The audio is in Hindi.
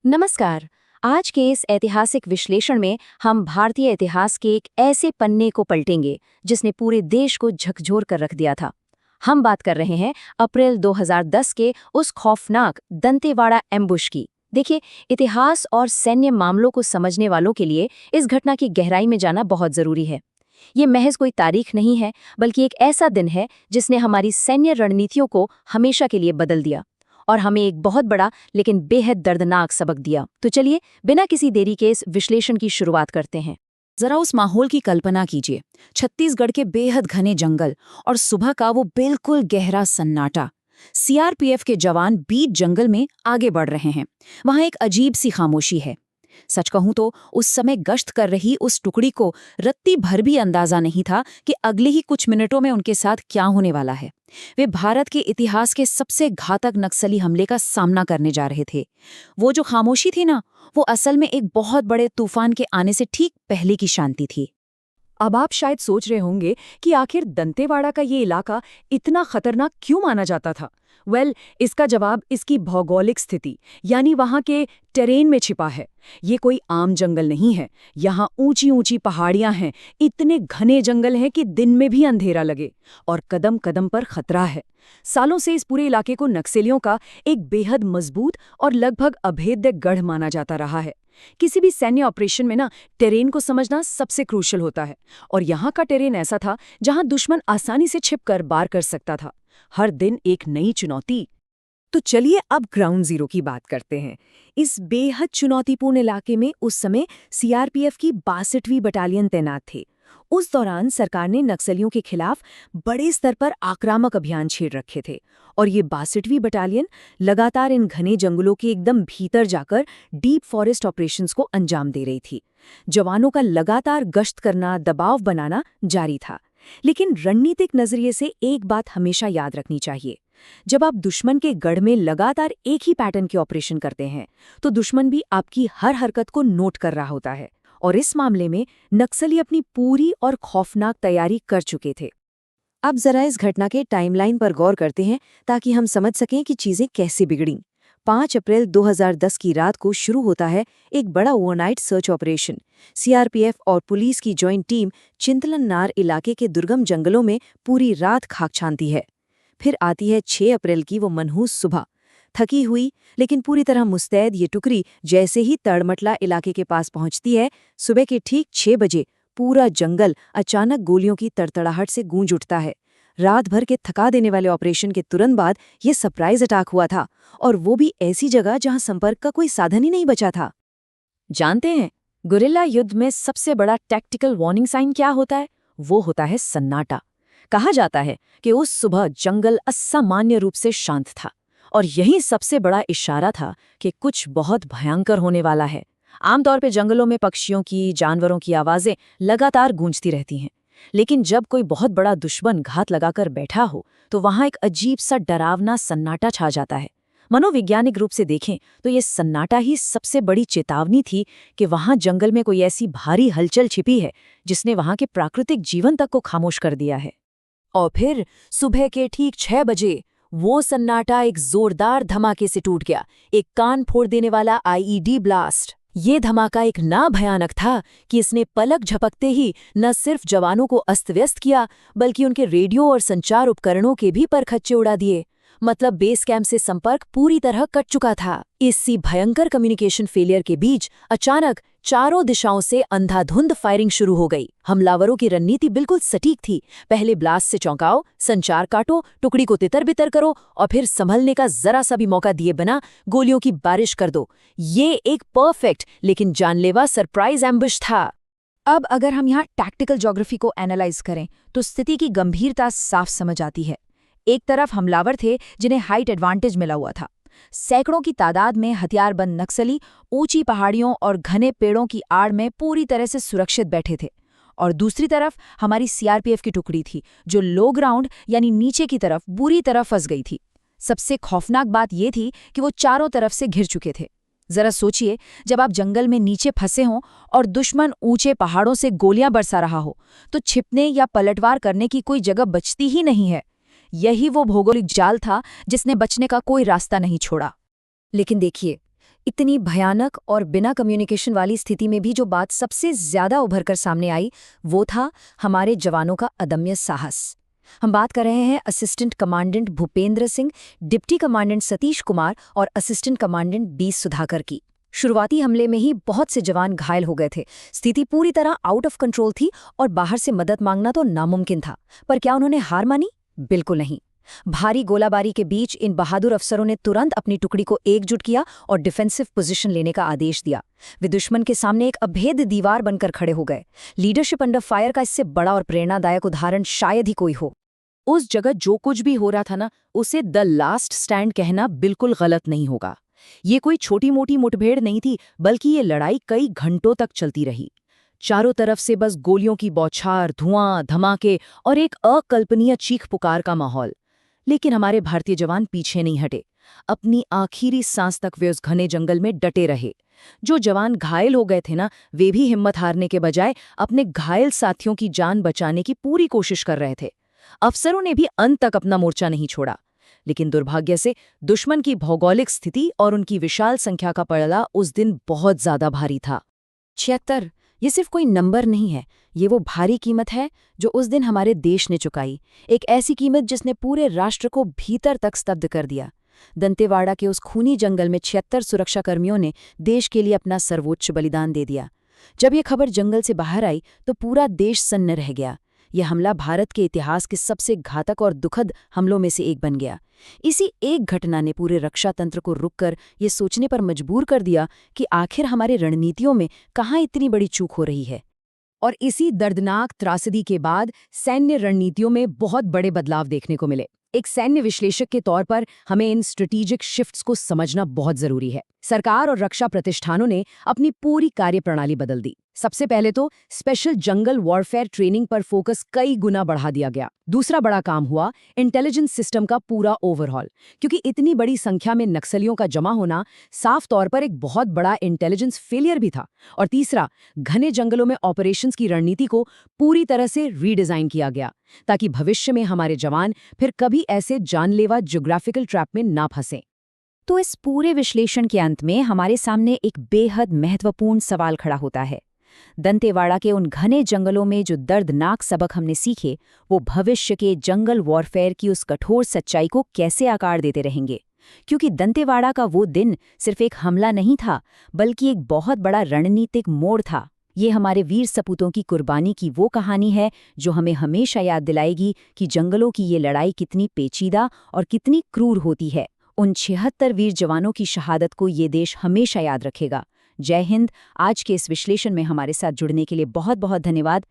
नमस्कार। आज के इस ऐतिहासिक विश्लेषण में हम भारतीय इतिहास के एक ऐसे पन्ने को पलटेंगे जिसने पूरे देश को झकझोर कर रख दिया था। हम बात कर रहे हैं अप्रैल 2010 के उस खौफनाक दंतेवाड़ा एम्बुश की। देखिए, इतिहास और सैन्य मामलों को समझने वालों के लिए इस घटना की गहराई में जाना बहुत जरूरी है। ये महज कोई तारीख नहीं है, बल्कि एक ऐसा दिन है जिसने हमारी सैन्य रणनीतियों को हमेशा के लिए बदल दिया और हमें एक बहुत बड़ा लेकिन बेहद दर्दनाक सबक दिया। तो चलिए, बिना किसी देरी के इस विश्लेषण की शुरुआत करते हैं। जरा उस माहौल की कल्पना कीजिए। छत्तीसगढ़ के बेहद घने जंगल और सुबह का वो बिल्कुल गहरा सन्नाटा। सीआरपीएफ के जवान बीच जंगल में आगे बढ़ रहे हैं। वहां एक अजीब सी खामोशी है। सच कहूं तो उस समय गश्त कर रही उस टुकड़ी को रत्ती भर भी अंदाजा नहीं था कि अगले ही कुछ मिनटों में उनके साथ क्या होने वाला है। वे भारत के इतिहास के सबसे घातक नक्सली हमले का सामना करने जा रहे थे। वो जो खामोशी थी ना, वो असल में एक बहुत बड़े तूफान के आने से ठीक पहले की शांति थी। अब आप शायद सोच रहे होंगे कि आखिर दंतेवाड़ा का ये इलाका इतना खतरनाक क्यों माना जाता था। इसका जवाब इसकी भौगोलिक स्थिति यानी वहाँ के टेरेन में छिपा है। ये कोई आम जंगल नहीं है। यहाँ ऊंची ऊंची पहाड़ियाँ हैं, इतने घने जंगल हैं कि दिन में भी अंधेरा लगे, और कदम कदम पर खतरा है। सालों से इस पूरे इलाके को नक्सलियों का एक बेहद मजबूत और लगभग अभेद्य गढ़ माना जाता रहा है। किसी भी सैन्य ऑपरेशन में टेरेन को समझना सबसे क्रूशल होता है, और यहाँ का टेरेन ऐसा था जहाँ दुश्मन आसानी से छिपकर वार कर सकता था। हर दिन एक नई चुनौती। तो चलिए अब ग्राउंड जीरो की बात करते हैं। इस बेहद चुनौतीपूर्ण इलाके में उस समय सीआरपीएफ की 62वीं बटालियन तैनात थे। उस दौरान सरकार ने नक्सलियों के खिलाफ बड़े स्तर पर आक्रामक अभियान छेड़ रखे थे, और ये 62वीं बटालियन लगातार इन घने जंगलों के एकदम भीतर जाकर डीप फॉरेस्ट ऑपरेशंस को अंजाम दे रही थी। जवानों का लगातार गश्त करना, दबाव बनाना जारी था। लेकिन रणनीतिक नजरिए से एक बात हमेशा याद रखनी चाहिए। जब आप दुश्मन के गढ़ में लगातार एक ही पैटर्न के ऑपरेशन करते हैं, तो दुश्मन भी आपकी हर हरकत को नोट कर रहा होता है। और इस मामले में नक्सली अपनी पूरी और खौफनाक तैयारी कर चुके थे। अब जरा इस घटना के टाइमलाइन पर गौर करते हैं ताकि हम समझ सकें कि चीजें कैसे बिगड़ीं। 5 अप्रैल 2010 की रात को शुरू होता है एक बड़ा ओवरनाइट सर्च ऑपरेशन। सीआरपीएफ और पुलिस की जॉइंट टीम चिंतलनार इलाके के दुर्गम जंगलों में पूरी रात खाक छानती है। फिर आती है 6 अप्रैल की वो मनहूस सुबह। थकी हुई लेकिन पूरी तरह मुस्तैद ये टुकड़ी जैसे ही तड़मटला इलाके के पास पहुंचती है, सुबह के ठीक 6 बजे पूरा जंगल अचानक गोलियों की तड़तड़ाहट से गूंज उठता है। रात भर के थका देने वाले ऑपरेशन के तुरंत बाद ये सरप्राइज अटैक हुआ था, और वो भी ऐसी जगह जहां संपर्क का कोई साधन ही नहीं बचा था। जानते हैं, गुरिल्ला युद्ध में सबसे बड़ा टैक्टिकल वार्निंग साइन क्या होता है? वो होता है सन्नाटा। कहा जाता है कि उस सुबह जंगल असामान्य रूप से शांत था, और यही सबसे बड़ा इशारा था कि कुछ बहुत भयंकर होने वाला है। आमतौर पे जंगलों में पक्षियों की, जानवरों की आवाजें लगातार गूंजती रहती हैं, लेकिन जब कोई बहुत बड़ा दुश्मन घात लगाकर बैठा हो, तो वहां एक अजीब सा डरावना सन्नाटा छा जाता है। मनोवैज्ञानिक रूप से देखें तो ये सन्नाटा ही सबसे बड़ी चेतावनी थी कि वहां जंगल में कोई ऐसी भारी हलचल छिपी है जिसने वहां के प्राकृतिक जीवन तक को खामोश कर दिया है। और फिर सुबह के ठीक 6 बजे वो सन्नाटा एक जोरदार धमाके से टूट गया। एक कान फोड़ देने वाला आईईडी ब्लास्ट। ये धमाका एक ना भयानक था कि इसने पलक झपकते ही न सिर्फ जवानों को अस्त व्यस्त किया, बल्कि उनके रेडियो और संचार उपकरणों के भी परखच्चे उड़ा दिए। मतलब बेस कैंप से संपर्क पूरी तरह कट चुका था। इसी भयंकर कम्युनिकेशन फेलियर के बीच अचानक चारों दिशाओं से अंधाधुंध फायरिंग शुरू हो गई। हमलावरों की रणनीति बिल्कुल सटीक थी। पहले ब्लास्ट से चौंकाओ, संचार काटो, टुकड़ी को तितर बितर करो, और फिर संभलने का जरा सा भी मौका दिए बिना गोलियों की बारिश कर दो। ये एक परफेक्ट लेकिन जानलेवा सरप्राइज एम्बुश था। अब अगर हम यहाँ टैक्टिकल ज्योग्राफी को एनालाइज करें तो स्थिति की गंभीरता साफ समझ आती है। एक तरफ हमलावर थे जिन्हें हाइट एडवांटेज मिला हुआ था। सैकड़ों की तादाद में हथियारबंद नक्सली ऊंची पहाड़ियों और घने पेड़ों की आड़ में पूरी तरह से सुरक्षित बैठे थे। और दूसरी तरफ हमारी सीआरपीएफ की टुकड़ी थी जो लो ग्राउंड यानी नीचे की तरफ बुरी तरह फंस गई थी। सबसे खौफनाक बात यह थी कि वो चारों तरफ से घिर चुके थे। जरा सोचिए, जब आप जंगल में नीचे फंसे हों और दुश्मन ऊंचे पहाड़ों से गोलियां बरसा रहा हो, तो छिपने या पलटवार करने की कोई जगह बचती ही नहीं है। यही वो भौगोलिक जाल था जिसने बचने का कोई रास्ता नहीं छोड़ा। लेकिन देखिए, इतनी भयानक और बिना कम्युनिकेशन वाली स्थिति में भी जो बात सबसे ज्यादा उभरकर सामने आई वो था हमारे जवानों का अदम्य साहस। हम बात कर रहे हैं assistant commandant Bhupendra Singh, deputy commandant Satish Kumar और असिस्टेंट कमांडेंट बी सुधाकर की। शुरुआती हमले में ही बहुत से जवान घायल हो गए थे। स्थिति पूरी तरह आउट ऑफ कंट्रोल थी और बाहर से मदद मांगना तो नामुमकिन था। पर क्या उन्होंने हार मानी? बिल्कुल नहीं। भारी गोलाबारी के बीच इन बहादुर अफसरों ने तुरंत अपनी टुकड़ी को एकजुट किया और डिफेंसिव पोजीशन लेने का आदेश दिया। वे दुश्मन के सामने एक अभेद दीवार बनकर खड़े हो गए। लीडरशिप अंडर फायर का इससे बड़ा और प्रेरणादायक उदाहरण शायद ही कोई हो। उस जगह जो कुछ भी हो रहा था ना, उसे द लास्ट स्टैंड कहना बिल्कुल गलत नहीं होगा। ये कोई छोटी मोटी मुठभेड़ नहीं थी, बल्कि ये लड़ाई कई घंटों तक चलती रही। चारों तरफ से बस गोलियों की बौछार, धुआं, धमाके और एक अकल्पनीय चीख पुकार का माहौल। लेकिन हमारे भारतीय जवान पीछे नहीं हटे। अपनी आखिरी सांस तक वे उस घने जंगल में डटे रहे। जो जवान घायल हो गए थे ना, वे भी हिम्मत हारने के बजाय अपने घायल साथियों की जान बचाने की पूरी कोशिश कर रहे थे। अफसरों ने भी अंत तक अपना मोर्चा नहीं छोड़ा। लेकिन दुर्भाग्य से दुश्मन की भौगोलिक स्थिति और उनकी विशाल संख्या का पड़ला उस दिन बहुत ज्यादा भारी था। 76 ये सिर्फ कोई नंबर नहीं है, ये वो भारी कीमत है जो उस दिन हमारे देश ने चुकाई। एक ऐसी कीमत जिसने पूरे राष्ट्र को भीतर तक स्तब्ध कर दिया। दंतेवाड़ा के उस खूनी जंगल में 76 सुरक्षाकर्मियों ने देश के लिए अपना सर्वोच्च बलिदान दे दिया। जब ये खबर जंगल से बाहर आई तो पूरा देश सन्न रह गया। यह हमला भारत के इतिहास के सबसे घातक और दुखद हमलों में से एक बन गया। इसी एक घटना ने पूरे रक्षा तंत्र को रुककर ये सोचने पर मजबूर कर दिया कि आखिर हमारे रणनीतियों में कहाँ इतनी बड़ी चूक हो रही है। और इसी दर्दनाक त्रासदी के बाद सैन्य रणनीतियों में बहुत बड़े बदलाव देखने को मिले। एक सैन्य विश्लेषक के तौर पर हमें इन स्ट्रेटेजिक शिफ्ट्स को समझना बहुत जरूरी है। सरकार और रक्षा प्रतिष्ठानों ने अपनी पूरी कार्यप्रणाली बदल दी। सबसे पहले तो स्पेशल जंगल वॉरफेयर ट्रेनिंग पर फोकस कई गुना बढ़ा दिया गया। दूसरा बड़ा काम हुआ इंटेलिजेंस सिस्टम का पूरा ओवरहॉल, क्योंकि इतनी बड़ी संख्या में नक्सलियों का जमा होना साफ तौर पर एक बहुत बड़ा इंटेलिजेंस फेलियर भी था। और तीसरा, घने जंगलों में ऑपरेशंस की रणनीति को पूरी तरह से रीडिजाइन किया गया ताकि भविष्य में हमारे जवान फिर कभी ऐसे जानलेवा ज्योग्राफिकल ट्रैप में ना फंसें। तो इस पूरे विश्लेषण के अंत में हमारे सामने एक बेहद महत्वपूर्ण सवाल खड़ा होता है। दंतेवाड़ा के उन घने जंगलों में जो दर्दनाक सबक हमने सीखे, वो भविष्य के जंगल वॉरफेयर की उस कठोर सच्चाई को कैसे आकार देते रहेंगे? क्योंकि दंतेवाड़ा का वो दिन सिर्फ एक हमला नहीं था, बल्कि एक बहुत बड़ा रणनीतिक मोड़ था। ये हमारे वीर सपूतों की कुर्बानी की वो कहानी है जो हमें हमेशा याद दिलाएगी कि जंगलों की ये लड़ाई कितनी पेचीदा और कितनी क्रूर होती है। उन 76 वीर जवानों की शहादत को ये देश हमेशा याद रखेगा। जय हिंद। आज के इस विश्लेषण में हमारे साथ जुड़ने के लिए बहुत बहुत धन्यवाद।